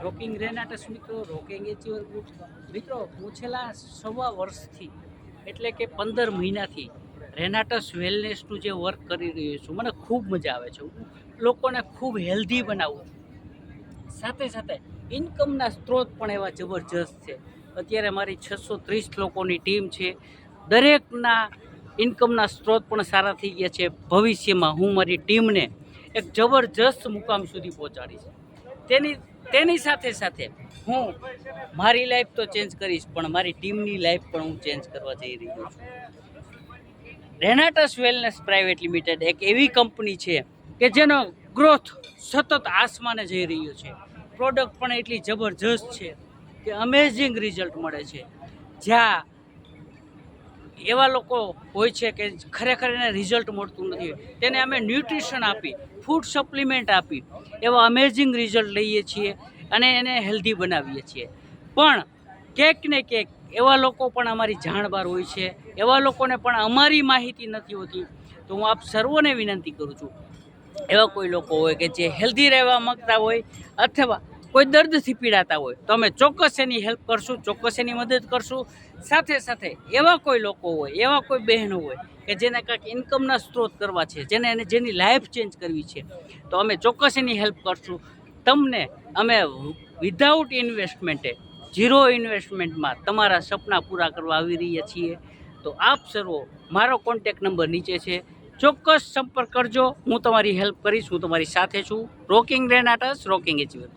Rocking રેનાટસ મિત્રો, rocking achiever group મિત્રો, હું છેલ્લા 1.25 વર્ષથી એટલે કે 15 મહિનાથી રેનાટસ વેલનેસનું જે વર્ક કરી રહ્યો છું. મને ખૂબ મજા આવે છે. હું લોકોને ખૂબ હેલ્ધી બનાવું છું. સાથે સાથે ઇન્કમના સ્ત્રોત પણ એવા જબરજસ્ત છે. અત્યારે મારી 630 લોકોની ટીમ છે. દરેકના ઇન્કમના સ્ત્રોત પણ સારા થઈ ગયા છે. ભવિષ્યમાં હું મારી ટીમને એક જબરજસ્ત મુકામ સુધી પહોંચાડીશ. તેની સાથે સાથે હું મારી લાઈફ તો ચેન્જ કરીશ, પણ મારી ટીમની લાઈફ પણ હું ચેન્જ કરવા જઈ રહ્યો છું. રેનાટસ વેલનેસ પ્રાઇવેટ લિમિટેડ એક એવી કંપની છે કે જેનો ગ્રોથ સતત આસમાને જઈ રહ્યો છે. પ્રોડક્ટ પણ એટલી જબરજસ્ત છે કે અમેઝિંગ રિઝલ્ટ મળે છે. જ્યાં એવા લોકો હોય છે કે ખરેખર એને રિઝલ્ટ મળતું નથી, તેને અમે ન્યુટ્રિશન આપી, ફૂડ સપ્લિમેન્ટ આપી એવા અમેઝિંગ રિઝલ્ટ લઈએ છીએ અને એને હેલ્ધી બનાવીએ છીએ. પણ ક્યાંક ને ક્યાંક એવા લોકો પણ અમારી જાણ બહાર હોય છે, એવા લોકોને પણ અમારી માહિતી નથી હોતી. તો હું આપ સર્વોને વિનંતી કરું છું, એવા કોઈ લોકો હોય કે જે હેલ્ધી રહેવા માગતા હોય અથવા કોઈ દર્દથી પીડાતા હોય તો અમે ચોક્કસ એની હેલ્પ કરશું, ચોક્કસ એની મદદ કરશું. સાથે સાથે એવા કોઈ લોકો હોય, એવા કોઈ બહેનો હોય કે જેને કાંઈક ઇન્કમના સ્ત્રોત કરવા છે, જેની લાઈફ ચેન્જ કરવી છે, તો અમે ચોક્કસ એની હેલ્પ કરશું. તમને અમે વિધાઉટ ઇન્વેસ્ટમેન્ટે, ઝીરો ઇન્વેસ્ટમેન્ટમાં તમારા સપના પૂરા કરવા આવી રહ્યા છીએ. તો આપ સર્વો, મારો કોન્ટેક નંબર નીચે છે, ચોક્કસ સંપર્ક કરજો. હું તમારી હેલ્પ કરીશ, હું તમારી સાથે છું. Rocking Renatus, rocking achiever.